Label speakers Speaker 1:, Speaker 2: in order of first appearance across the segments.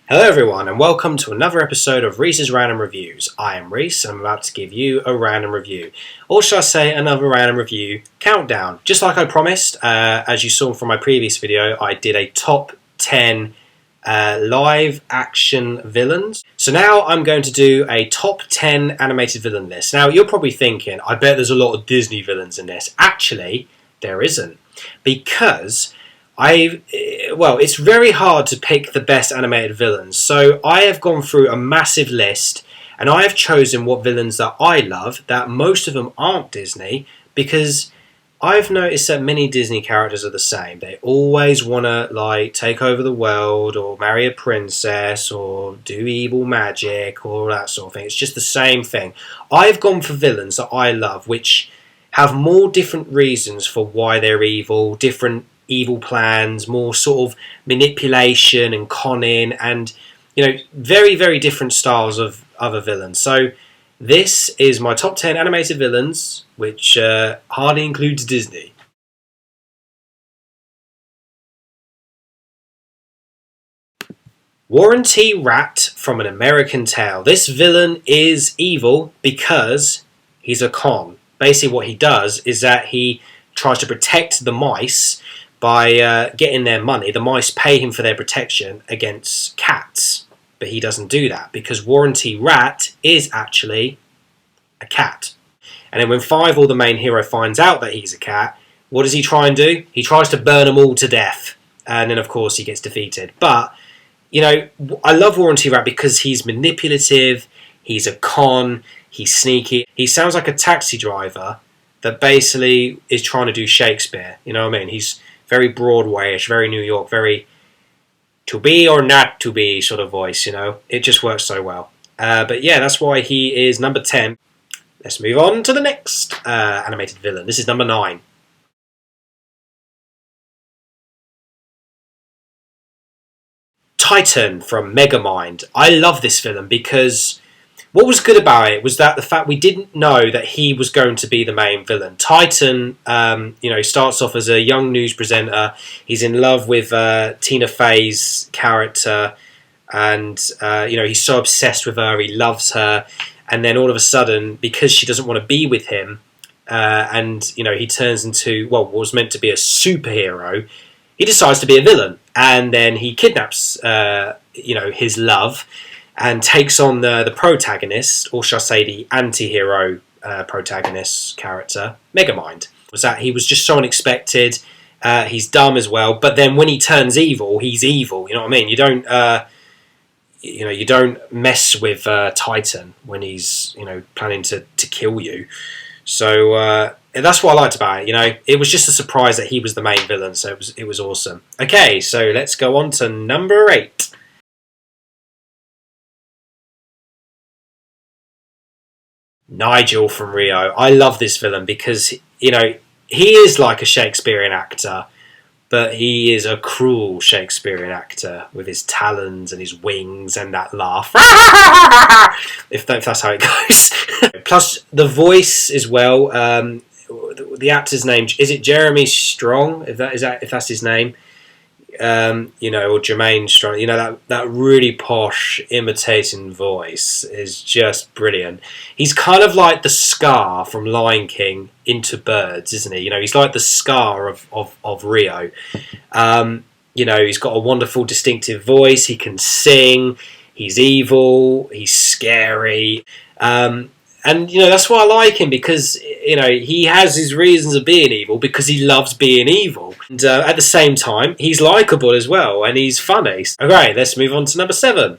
Speaker 1: Hello everyone and welcome to another episode of Reese's Random Reviews. I am Reese and I'm about to give you a random review. Or shall I say another random review countdown. Just like I promised, as you saw from my previous video, I did a top 10 live action villains. So now I'm going to do a top 10 animated villain list. Now you're probably thinking, I bet there's a lot of Disney villains in this. Actually, there isn't. Because it's very hard to pick the best animated villains. So I have gone through a massive list and I have chosen what villains that I love, that most of them aren't Disney, because I've noticed that many Disney characters are the same. They always want to take over the world or marry a princess or do evil magic or that sort of thing. It's just the same thing. I've gone for villains that I love, which have more different reasons for why they're evil, different evil plans, more sort of manipulation and conning, and very, very different styles of other villains. So this is my top 10 animated villains, which hardly includes Disney. Warren T. Rat from An American Tail. This villain is evil because he's a con. Basically what he does is that he tries to protect the mice by getting their money. The mice pay him for their protection against cats, but he doesn't do that because Warren T. Rat is actually a cat. And then when Five, the main hero, finds out that he's a cat, what does he try and do? He tries to burn them all to death, and then of course he gets defeated. But I love Warren T. Rat because he's manipulative, he's a con, he's sneaky. He sounds like a taxi driver that basically is trying to do Shakespeare. You know what I mean? He's very Broadway-ish, very New York, very to be or not to be sort of voice, It just works so well. But yeah, that's why he is number 10. Let's move on to the next animated villain. This is number 9. Titan from Megamind. I love this villain because what was good about it was that the fact we didn't know that he was going to be the main villain. Titan, starts off as a young news presenter. He's in love with Tina Fey's character, and he's so obsessed with her. He loves her, and then all of a sudden, because she doesn't want to be with him, he turns into what was meant to be a superhero. He decides to be a villain, and then he kidnaps his love and takes on the protagonist, or shall I say the anti-hero protagonist character, Megamind. Was that he was just so unexpected. He's dumb as well, but then when he turns evil, he's evil. You know what I mean? You don't mess with Titan when he's planning to kill you. So that's what I liked about it. It was just a surprise that he was the main villain. So it was awesome. Okay, so let's go on to number 8. Nigel from Rio. I love this villain because, he is like a Shakespearean actor, but he is a cruel Shakespearean actor with his talons and his wings and that laugh. if that's how it goes. Plus, the voice as well. The actor's name, is it Jeremy Strong? If that's his name. Or Jermaine Strong, that really posh imitating voice is just brilliant. He's kind of like the Scar from Lion King into Birds, isn't he? He's like the Scar of Rio. He's got a wonderful distinctive voice. He can sing. He's evil. He's scary. And that's why I like him, because he has his reasons of being evil because he loves being evil, and at the same time he's likable as well and he's funny. Okay, let's move on to number 7.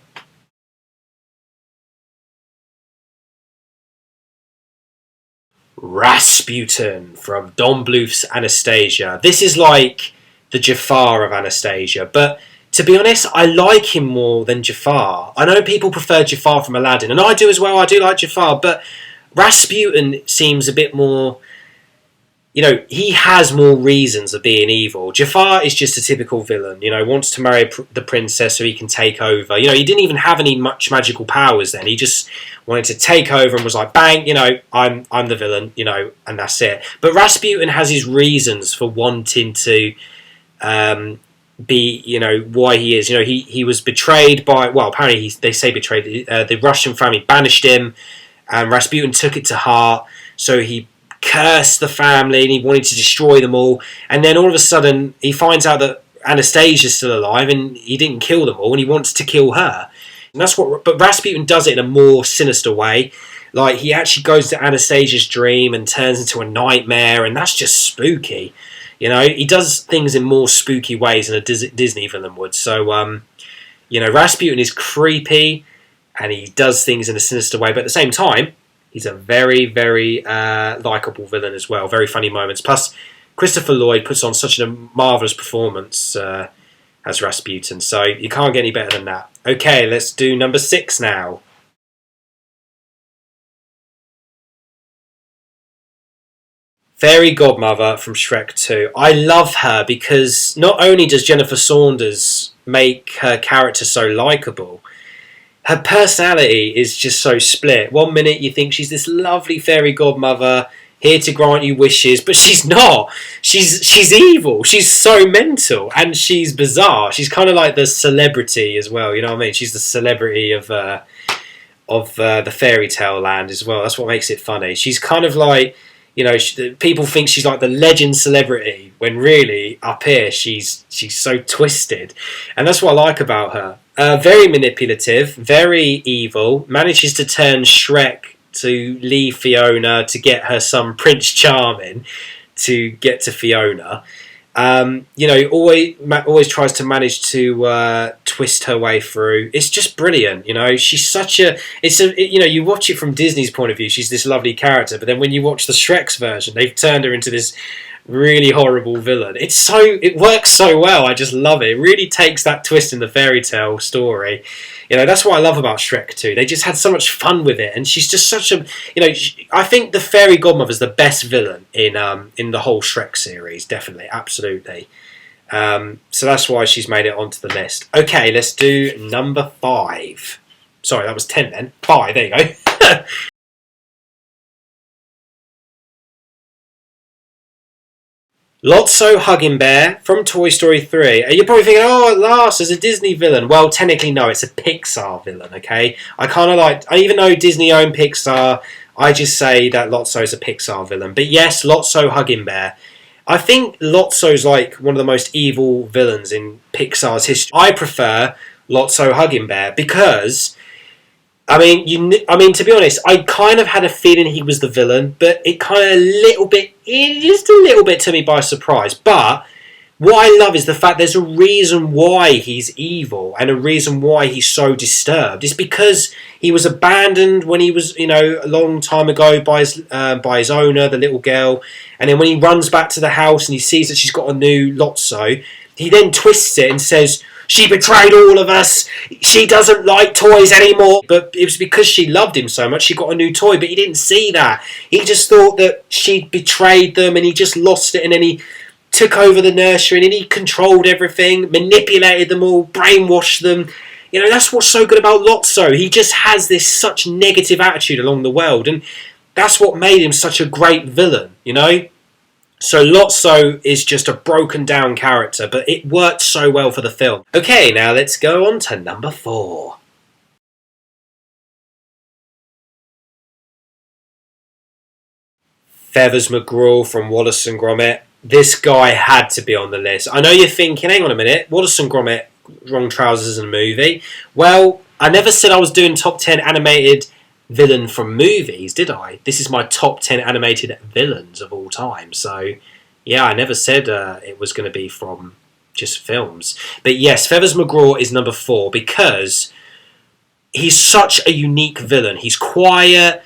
Speaker 1: Rasputin from Don Bluth's Anastasia. This is like the Jafar of Anastasia, but to be honest, I like him more than Jafar. I know people prefer Jafar from Aladdin, and I do as well. I do like Jafar, but Rasputin seems a bit more... he has more reasons of being evil. Jafar is just a typical villain, wants to marry the princess so he can take over. He didn't even have much magical powers then. He just wanted to take over and was like, bang, I'm the villain, and that's it. But Rasputin has his reasons for wanting to be, why he is. He was betrayed by, well, apparently they say betrayed. The Russian family banished him, and Rasputin took it to heart. So he cursed the family and he wanted to destroy them all. And then all of a sudden he finds out that Anastasia's still alive and he didn't kill them all, and he wants to kill her. And but Rasputin does it in a more sinister way. Like, he actually goes to Anastasia's dream and turns into a nightmare, and that's just spooky. He does things in more spooky ways than a Disney villain would. So, Rasputin is creepy, and he does things in a sinister way, but at the same time, he's a very, very likeable villain as well. Very funny moments. Plus, Christopher Lloyd puts on such a marvellous performance as Rasputin, so you can't get any better than that. Okay, let's do number 6 now. Fairy Godmother from Shrek 2. I love her because not only does Jennifer Saunders make her character so likeable, her personality is just so split. One minute you think she's this lovely fairy godmother here to grant you wishes, but she's not. She's evil. She's so mental, and she's bizarre. She's kind of like the celebrity as well. You know what I mean? She's the celebrity of the fairy tale land as well. That's what makes it funny. She's kind of like, people think she's like the legend celebrity, when really up here she's so twisted, and that's what I like about her. Very manipulative, very evil. Manages to turn Shrek to leave Fiona to get her son Prince Charming to get to Fiona. Always tries to manage to twist her way through. It's just brilliant. She's such a. You watch it from Disney's point of view. She's this lovely character, but then when you watch the Shrek's version, they've turned her into this really horrible villain. It works so well. I just love it. It really takes that twist in the fairy tale story. That's what I love about Shrek 2. They just had so much fun with it, and she's just such a. I think the fairy godmother is the best villain in the whole Shrek series. Definitely, absolutely. So that's why she's made it onto the list. Okay, let's do number 5. Sorry, that was 10 then. 5. There you go. Lotso Hugging Bear from Toy Story 3. You're probably thinking, oh, at last, there's a Disney villain. Well, technically, no, it's a Pixar villain, okay? Even though Disney owned Pixar, I just say that Lotso's a Pixar villain. But yes, Lotso Hugging Bear. I think Lotso's like one of the most evil villains in Pixar's history. I prefer Lotso Hugging Bear because, to be honest, I kind of had a feeling he was the villain, but it kind of just a little bit took me by surprise. But what I love is the fact there's a reason why he's evil and a reason why he's so disturbed. It's because he was abandoned when he was, a long time ago by his owner, the little girl. And then when he runs back to the house and he sees that she's got a new Lotso, he then twists it and says, "She betrayed all of us. She doesn't like toys anymore." But it was because she loved him so much, she got a new toy. But he didn't see that. He just thought that she'd betrayed them, and he just lost it. And then he took over the nursery, and then he controlled everything, manipulated them all, brainwashed them. That's what's so good about Lotso. He just has this such negative attitude along the world, and that's what made him such a great villain, So Lotso is just a broken down character, but it worked so well for the film. Okay, now let's go on to number 4. Feathers McGraw from Wallace and Gromit. This guy had to be on the list. I know you're thinking, hang on a minute, Wallace and Gromit, Wrong Trousers and Movie. Well, I never said I was doing top 10 animated villain from movies, did I? This is my top 10 animated villains of all time. So, yeah, I never said it was going to be from just films. But yes, Feathers McGraw is number 4 because he's such a unique villain. He's quiet,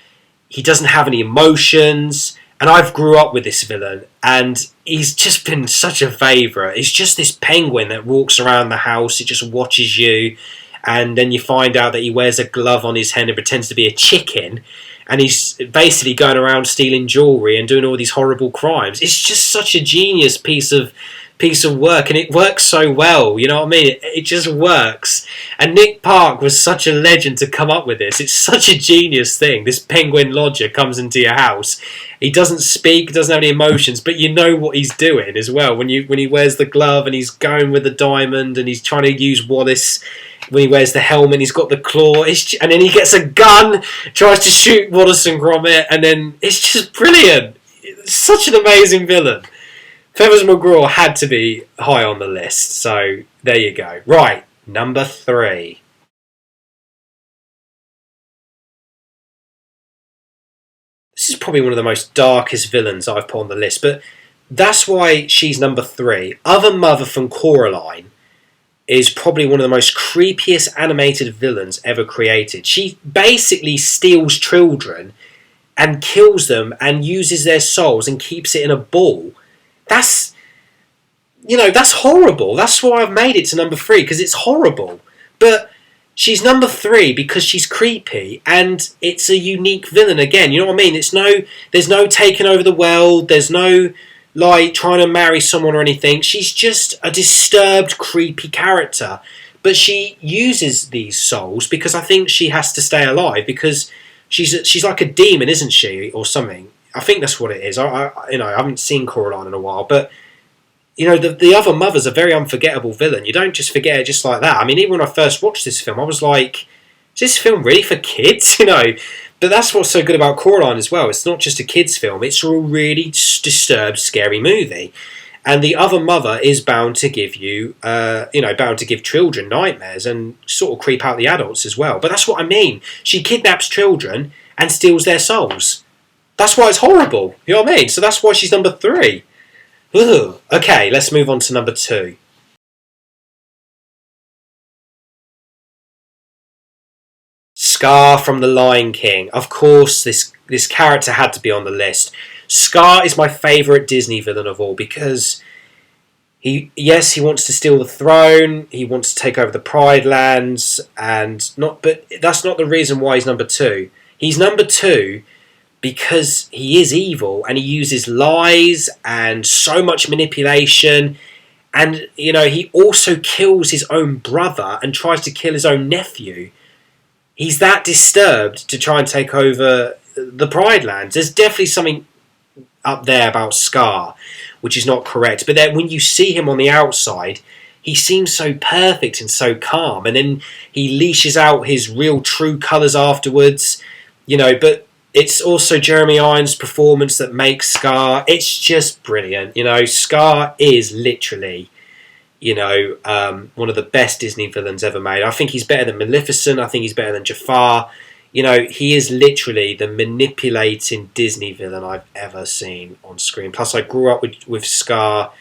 Speaker 1: he doesn't have any emotions, and I've grew up with this villain, and he's just been such a favourite. He's just this penguin that walks around the house, he just watches you, and then you find out that he wears a glove on his hand and pretends to be a chicken, and he's basically going around stealing jewellery and doing all these horrible crimes. It's just such a genius piece of piece of work, and it works so well. You know what I mean? It just works. And Nick Park was such a legend to come up with this. It's such a genius thing. This penguin lodger comes into your house. He doesn't speak, doesn't have any emotions, but you know what he's doing as well. When he wears the glove and he's going with the diamond and he's trying to use Wallace. When he wears the helmet, he's got the claw, and then he gets a gun, tries to shoot Wallace and Gromit, and then it's just brilliant. It's such an amazing villain. Feathers McGraw had to be high on the list, so there you go. Right, number 3. This is probably one of the most darkest villains I've put on the list, but that's why she's number 3. Other Mother from Coraline is probably one of the most creepiest animated villains ever created. She basically steals children and kills them and uses their souls and keeps it in a ball. That's horrible. That's why I've made it to number 3, because it's horrible. But she's number 3 because she's creepy and it's a unique villain again. You know what I mean? There's no taking over the world. There's no like trying to marry someone or anything. She's just a disturbed, creepy character. But she uses these souls because I think she has to stay alive, because she's like a demon, isn't she, or something? I think that's what it is. I haven't seen Coraline in a while, but the Other Mother's a very unforgettable villain. You don't just forget it just like that. I mean, even when I first watched this film, I was like, is this film really for kids? But that's what's so good about Coraline as well. It's not just a kids' film. It's a really disturbed, scary movie. And The Other Mother is bound to give you, bound to give children nightmares and sort of creep out the adults as well. But that's what I mean. She kidnaps children and steals their souls. That's why it's horrible. You know what I mean? So that's why she's number 3. Ugh. Okay, let's move on to number 2. Scar from The Lion King. Of course, this character had to be on the list. Scar is my favourite Disney villain of all, because he wants to steal the throne, he wants to take over the Pride Lands, but that's not the reason why he's number 2. He's number 2 because he is evil and he uses lies and so much manipulation, and he also kills his own brother and tries to kill his own nephew. He's that disturbed to try and take over the Pride Lands. There's definitely something up there about Scar which is not correct, but then when you see him on the outside, he seems so perfect and so calm, and then he leashes out his real true colours afterwards, but it's also Jeremy Irons' performance that makes Scar. It's just brilliant. Scar is literally, one of the best Disney villains ever made. I think he's better than Maleficent. I think he's better than Jafar. He is literally the manipulating Disney villain I've ever seen on screen. Plus, I grew up with Scar,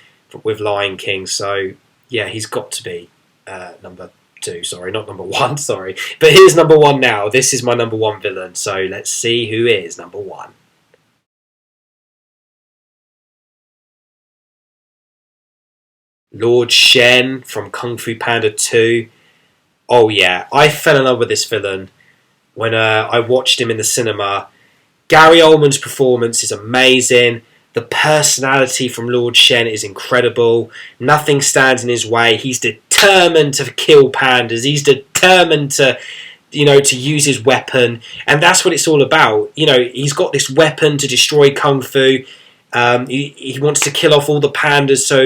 Speaker 1: with Lion King, so yeah, he's got to be number 2. Sorry, not number 1. Sorry, but here's number 1 now. This is my number 1 villain. So let's see who is number 1. Lord Shen from Kung Fu Panda 2. Oh yeah, I fell in love with this villain when I watched him in the cinema. Gary Oldman's performance is amazing. The personality from Lord Shen is incredible. Nothing stands in his way. He's determined to kill pandas. He's determined to use his weapon. And that's what it's all about. He's got this weapon to destroy Kung Fu. He wants to kill off all the pandas so,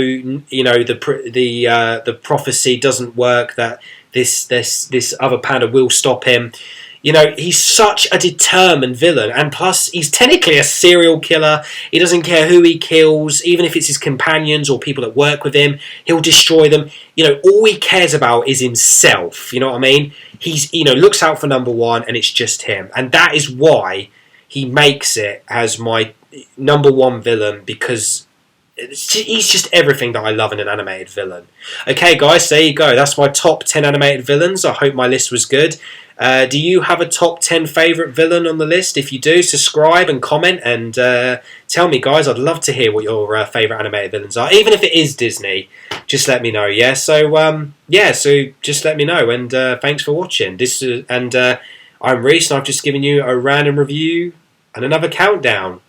Speaker 1: the prophecy doesn't work, that this other panda will stop him. He's such a determined villain, and plus he's technically a serial killer. He doesn't care who he kills, even if it's his companions or people that work with him, he'll destroy them. All he cares about is himself, you know what I mean? He's, looks out for number 1, and it's just him. And that is why he makes it as my number 1 villain, because he's just everything that I love in an animated villain. Okay guys, there you go. That's my top 10 animated villains. I hope my list was good. Do you have a top 10 favourite villain on the list? If you do, subscribe and comment and tell me, guys. I'd love to hear what your favourite animated villains are. Even if it is Disney, just let me know, yeah? So just let me know, and thanks for watching. I'm Reese, and I've just given you a random review and another countdown.